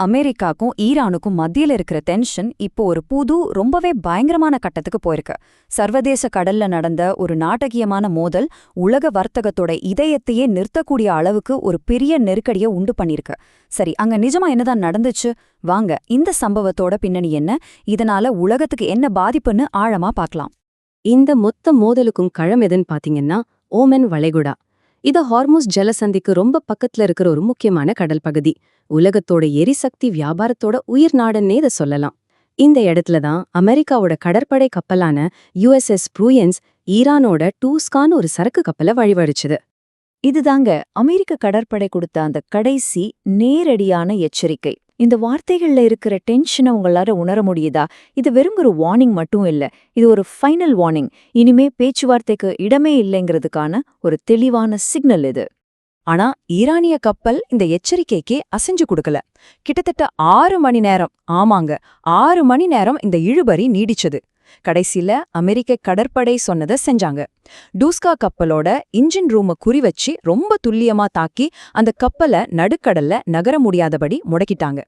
அமெரிக்காக்கும் ஈரானுக்கும் மத்தியில இருக்கிற டென்ஷன் இப்போ ஒரு புது ரொம்பவே பயங்கரமான கட்டத்துக்கு போயிருக்கு. சர்வதேச கடல்ல நடந்த ஒரு நாடகீயமான மோதல் உலக வர்த்தகத்தோட இதயத்தையே நிறுத்தக்கூடிய அளவுக்கு ஒரு பெரிய நெருக்கடியை உண்டு பண்ணிருக்கு. சரி, அங்க நிஜமா என்னதான் நடந்துச்சு? வாங்க இந்த சம்பவத்தோட பின்னணி என்ன, இதனால உலகத்துக்கு என்ன பாதிப்புன்னு ஆழமா பார்க்கலாம். இந்த மொத்த மோதலுக்கும் களம் எதுன்னு பாத்தீங்கன்னா ஓமன் வளைகுடா. இது ஹார்முஸ் ஜலசந்திக்கு ரொம்ப பக்கத்துல இருக்கிற ஒரு முக்கியமான கடல் பகுதி. உலகத்தோட எரிசக்தி வியாபாரத்தோட உயிர் நாடுன்னே இதை சொல்லலாம். இந்த இடத்துல தான் அமெரிக்காவோட கடற்படை கப்பலான USS ப்ரூயன்ஸ் ஈரானோட டூஸ்கான் ஒரு சரக்கு கப்பலை வழிவடிச்சுது. இதுதாங்க அமெரிக்க கடற்படை கொடுத்த அந்த கடைசி நேரடியான எச்சரிக்கை. இந்த வார்த்தைகள்ல இருக்கிற டென்ஷனை உங்களால உணர முடியுதா? இது வெறும் ஒரு வார்னிங் மட்டும் இல்ல, இது ஒரு ஃபைனல் வார்னிங். இனிமே பேச்சுவார்த்தைக்கு இடமே இல்லைங்கிறதுக்கான ஒரு தெளிவான சிக்னல் இது. ஆனா ஈரானிய கப்பல் இந்த எச்சரிக்கைக்கே அசைஞ்சு கொடுக்கல. கிட்டத்தட்ட 6 மணி நேரம், ஆமாங்க 6 மணி நேரம் இந்த இழுபறி நீடிச்சது. கடைசியில அமெரிக்க கடற்படை சொன்னதை செஞ்சாங்க. டூஸ்கா கப்பலோட இன்ஜின் ரூமை குறிவச்சு ரொம்ப துல்லியமா தாக்கி அந்த கப்பலை நடுக்கடல்ல நகர முடியாதபடி முடக்கிட்டாங்க.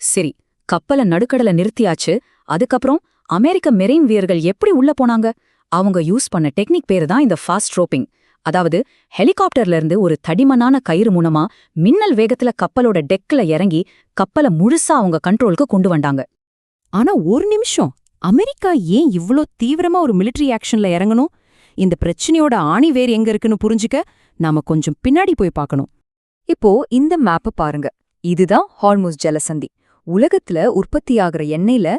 சரி, கப்பலை நடுக்கடல நிறுத்தியாச்சு. அதுக்கப்புறம் அமெரிக்க மெரைன் வீரர்கள் எப்படி உள்ள போனாங்க? அவங்க யூஸ் பண்ண டெக்னிக் பேரு தான் இந்த ஃபாஸ்ட் ரோப்பிங். அதாவது ஹெலிகாப்டர்ல இருந்து ஒரு தடிமனான கயிறு மூலமா மின்னல் வேகத்துல கப்பலோட டெக்ல இறங்கி கப்பலை முழுசா அவங்க கண்ட்ரோலுக்கு கொண்டு வந்தாங்க. ஆனா ஒரு நிமிஷம், அமெரிக்கா ஏன் இவ்ளோ தீவிரமா ஒரு மிலிட்டரி ஆக்ஷன்ல இறங்கணும்? இந்த பிரச்சனையோட ஆணி வேர் எங்க இருக்குன்னு புரிஞ்சுக்க நாம கொஞ்சம் பின்னாடி போய் பார்க்கணும். இப்போ இந்த மேப்ப பாருங்க. இதுதான் ஹார்முஸ் ஜலசந்தி. உலகத்துல உற்பத்தியாகிற எண்ணெயில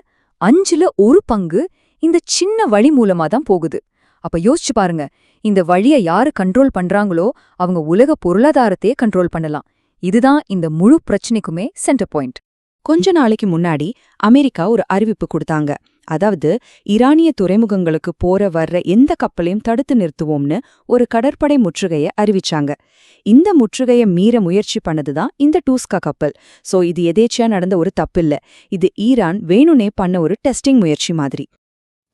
5ல் 1 பங்கு இந்த சின்ன வழி மூலமா தான் போகுது. அப்ப யோசிச்சு பாருங்க, இந்த வழியை யாரு கண்ட்ரோல் பண்றாங்களோ அவங்க உலக பொருளாதாரத்தையே கண்ட்ரோல் பண்ணலாம். இதுதான் இந்த முழு பிரச்சனைக்குமே சென்டர் பாயிண்ட். கொஞ்ச நாளைக்கு முன்னாடி அமெரிக்கா ஒரு அறிவிப்பு கொடுத்தாங்க. அதாவது ஈரானிய துறைமுகங்களுக்கு போற வர்ற எந்த கப்பலையும் தடுத்து நிறுத்துவோம்னு ஒரு கடற்படை முற்றுகையை அறிவிச்சாங்க. இந்த முற்றுகையை மீற முயற்சி பண்ணதுதான் இந்த டூஸ்கா கப்பல். சோ இது எதேச்சியா நடந்த ஒரு தப்பில்ல, இது ஈரான் வேணுனே பண்ண ஒரு டெஸ்டிங் முயற்சி மாதிரி.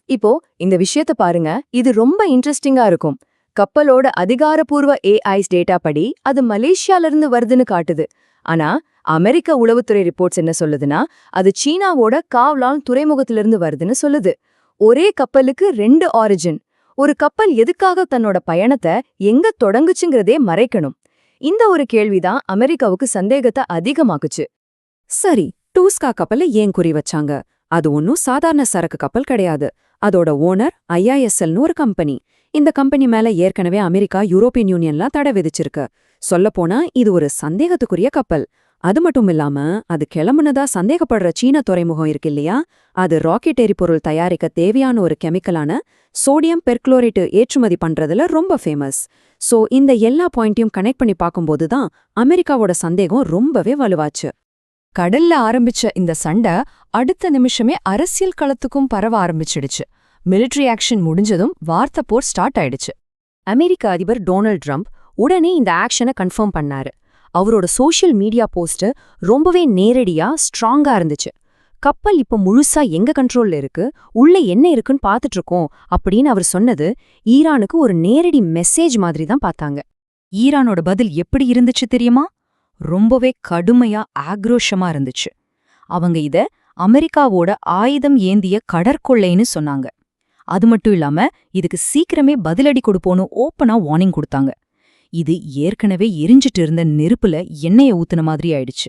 இப்போ இந்த விஷயத்த பாருங்க, இது ரொம்ப இன்ட்ரெஸ்டிங்கா இருக்கும். கப்பலோட அதிகாரப்பூர்வ ஏஐஸ் டேட்டா படி அது மலேசியால இருந்து வருதுன்னு காட்டுது. ஆனா அமெரிக்க உளவுத்துறை ரிப்போர்ட்ஸ் என்ன சொல்லுதுன்னா, அது சீனாவோட காவ்லான் துறைமுகத்திலிருந்து வருதுன்னு சொல்லுது. ஒரே கப்பலுக்கு 2 ஆரிஜின். ஒரு கப்பல் எதுக்காக தன்னோட பயணத்தை எங்க தொடங்குச்சுங்கிறதே மறைக்கணும். இந்த ஒரு கேள்விதான் அமெரிக்காவுக்கு சந்தேகத்தை அதிகமாக்குச்சு. சரி, டூஸ்கா கப்பலை ஏன் குறி வச்சாங்க? அது ஒன்னும் சாதாரண சரக்கு கப்பல் கிடையாது. அதோட ஓனர் IISLன்னு ஒரு கம்பெனி. இந்த கம்பெனி மேல ஏற்கனவே அமெரிக்கா யூரோப்பியன் யூனியன்லாம் தடை விதிச்சிருக்கு. சொல்லப்போனா இது ஒரு சந்தேகத்துக்குரிய கப்பல். அது மட்டும் இல்லாம அது கிளம்புனதா சந்தேகப்படுற சீன துறைமுகம் இருக்கு இல்லையா, அது ராக்கெட் எரிபொருள் தயாரிக்க தேவையான ஒரு கெமிக்கலான சோடியம் பெர்குளோரேட்டு ஏற்றுமதி பண்றதுல ரொம்ப ஃபேமஸ். சோ இந்த எல்லா பாயிண்ட்டையும் கனெக்ட் பண்ணி பார்க்கும்போது தான் அமெரிக்காவோட சந்தேகம் ரொம்பவே வலுவாச்சு. கடல்ல ஆரம்பிச்ச இந்த சண்டை அடுத்த நிமிஷமே அரசியல் களத்துக்கும் பரவ ஆரம்பிச்சிடுச்சு. மிலிட்டரி ஆக்ஷன் முடிஞ்சதும் வார்த்தை போர் ஸ்டார்ட் ஆயிடுச்சு. அமெரிக்க அதிபர் டொனால்ட் ட்ரம்ப் உடனே இந்த ஆக்ஷனை கன்ஃபார்ம் பண்ணாரு. அவரோட சோஷியல் மீடியா போஸ்ட் ரொம்பவே நேரடியா ஸ்ட்ராங்கா இருந்துச்சு. கப்பல் இப்ப முழுசா எங்க கண்ட்ரோல்ல இருக்கு, உள்ள என்ன இருக்குன்னு பாத்துட்டு இருக்கோம் அப்படின்னு அவர் சொன்னது ஈரானுக்கு ஒரு நேரடி மெசேஜ் மாதிரி தான் பார்த்தாங்க. ஈரானோட பதில் எப்படி இருந்துச்சு தெரியுமா? ரொம்பவே கடுமையா ஆக்ரோஷமா இருந்துச்சு. அவங்க இத அமெரிக்காவோட ஆயுதம் ஏந்திய கடற்கொள்ளைன்னு சொன்னாங்க. அது மட்டும் இல்லாம இதுக்கு சீக்கிரமே பதிலடி கொடுப்போன்னு ஓப்பனா வார்னிங் கொடுத்தாங்க. இது ஏற்கனவே எரிஞ்சிட்டு இருந்த நெருப்புல எண்ணெயை ஊத்துன மாதிரி ஆயிடுச்சு.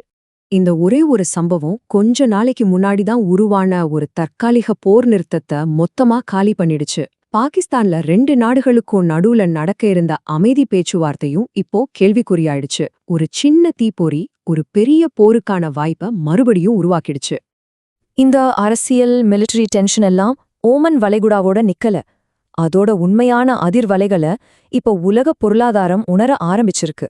இந்த ஒரே ஒரு சம்பவம் கொஞ்ச நாளைக்கு முன்னாடி தான் உருவான ஒரு தற்காலிக போர் நிறுத்தத்தை மொத்தமா காலி பண்ணிடுச்சு. பாகிஸ்தான்ல 2 நாடுகளுக்கும் நடுவுல நடக்க இருந்த அமைதி பேச்சுவார்த்தையும் இப்போ கேள்விக்குறியாயிடுச்சு. ஒரு சின்ன தீப்பொறி ஒரு பெரிய போருக்கான வாய்ப்பை மறுபடியும் உருவாக்கிடுச்சு. இந்த அரசியல் மிலிட்டரி டென்ஷன் எல்லாம் ஓமன் வளைகுடாவோட நிக்கல. அதோட உண்மையான அதிர்வலைகளை இப்ப உலக பொருளாதாரம் உணர ஆரம்பிச்சிருக்கு.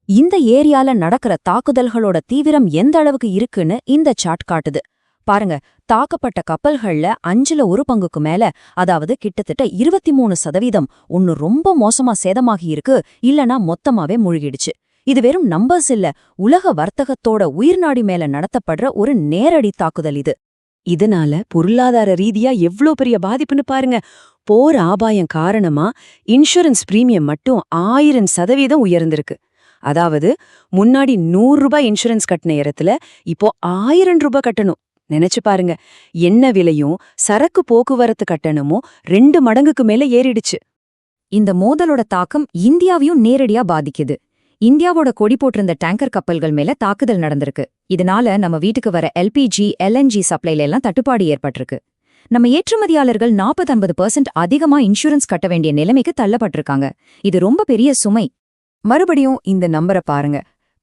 இந்த ஏரியால நடக்கிற தாக்குதல்களோட தீவிரம் எந்த அளவுக்கு இருக்குன்னு இந்த சார்ட் காட்டுது. பாருங்க, தாக்கப்பட்ட கப்பல்கள்ல 5ல் 1 பங்குக்கு மேல, அதாவது கிட்டத்தட்ட 23% ஒன்னு ரொம்ப மோசமா சேதமாகி இருக்கு, இல்லனா மொத்தமாவே மூழ்கிடுச்சு. இது வெறும் நம்பர்ஸ் இல்ல, உலக வர்த்தகத்தோட உயிர்நாடி மேல நடத்தப்படுற ஒரு நேரடி தாக்குதல் இது. இதனால பொருளாதார ரீதியா எவ்ளோ பெரிய பாதிப்புன்னு பாருங்க. போர் ஆபாயம் காரணமா இன்சூரன்ஸ் பிரீமியம் மட்டும் 1000% உயர்ந்திருக்கு. அதாவது முன்னாடி 100 ரூபாய் இன்சூரன்ஸ் கட்டின இடத்துல இப்போ 1000 ரூபாய் கட்டணும். நினைச்சு பாருங்க, எண்ணெய் விலையும் சரக்கு போக்குவரத்து கட்டணமும் 2 மடங்குக்கு மேல ஏறிடுச்சு. இந்த மோதலோட தாக்கம் இந்தியாவையும் நேரடியா பாதிக்குது. இந்தியாவோட கொடி போட்டிருந்த டேங்கர் கப்பல்கள் மேல தாக்குதல் நடந்திருக்கு. இதனால நம்ம வீட்டுக்கு வர எல்பிஜி, எல்என்ஜி சப்ளைல எல்லாம் தட்டுப்பாடு ஏற்பட்டிருக்கு. நம்ம ஏற்றுமதியாளர்கள் 40-50% அதிகமா இன்சூரன்ஸ் கட்ட வேண்டிய நிலைமைக்கு தள்ளப்பட்டிருக்காங்க. இது ரொம்ப பெரிய சுமை. மறுபடியும் இந்த நம்பரை பாருங்க,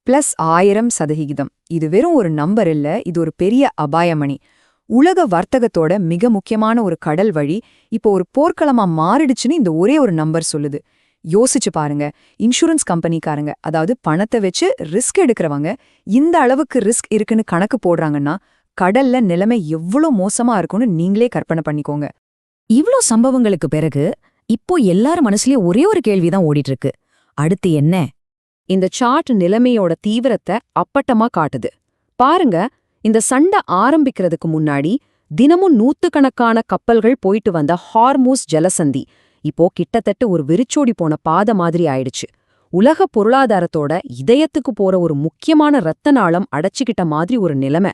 +1000%. இது வெறும் ஒரு நம்பர் இல்ல, இது ஒரு பெரிய அபாயமணி. உலக வர்த்தகத்தோட மிக முக்கியமான ஒரு கடல் வழி இப்போ ஒரு போர்க்களமா மாறிடுச்சுன்னு இந்த ஒரே ஒரு நம்பர் சொல்லுது. யோசிச்சு பாருங்க, இன்சூரன்ஸ் கம்பெனிக்காரங்க, அதாவது பணத்தை வச்சு ரிஸ்க் எடுக்கிறவங்க, இந்த அளவுக்கு ரிஸ்க் இருக்குன்னு கணக்கு போடுறாங்கன்னா கடல்ல நிலைமை எவ்வளோ மோசமா இருக்கும்னு நீங்களே கற்பனை பண்ணிக்கோங்க. இவ்ளோ சம்பவங்களுக்கு பிறகு இப்போ எல்லார் மனசுலயும் ஒரே ஒரு கேள்விதான் ஓடிட்டு இருக்கு. அடுத்து என்ன? இந்த சார்ட் நிலைமையோட தீவிரத்தை அப்பட்டமா காட்டுது. பாருங்க, இந்த சண்டை ஆரம்பிக்கிறதுக்கு முன்னாடி தினமும் நூத்துக்கணக்கான கப்பல்கள் போயிட்டு வந்த ஹார்மூஸ் ஜலசந்தி இப்போ கிட்டத்தட்ட ஒரு விரிச்சோடி போன பாதை மாதிரி ஆயிடுச்சு. உலக பொருளாதாரத்தோட இதயத்துக்கு போற ஒரு முக்கியமான ரத்த நாளம் அடைச்சிக்கிட்ட மாதிரி ஒரு நிலைமை.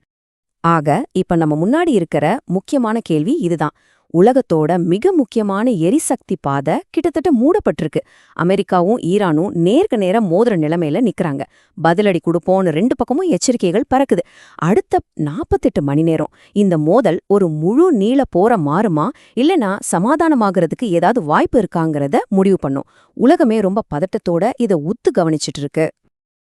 ஆக இப்ப நம்ம முன்னாடி இருக்கிற முக்கியமான கேள்வி இதுதான். உலகத்தோட மிக முக்கியமான எரிசக்தி பாதை கிட்டத்தட்ட மூடப்பட்டிருக்கு. அமெரிக்காவும் ஈரானும் நேருக்கு நேர மோதுற நிலைமையில நிக்கறாங்க. பதிலடி கொடுப்போம்னு 2 பக்கமும் எச்சரிக்கைகள் பறக்குது. அடுத்த 48 மணி நேரம் இந்த மோதல் ஒரு முழு நீள போற மாறுமா, இல்லனா சமாதானமாகறதுக்கு ஏதாவது வாய்ப்பு இருக்காங்கிறத முடிவு பண்ணும். உலகமே ரொம்ப பதட்டத்தோட இத உத்து கவனிச்சிட்டு இருக்கு.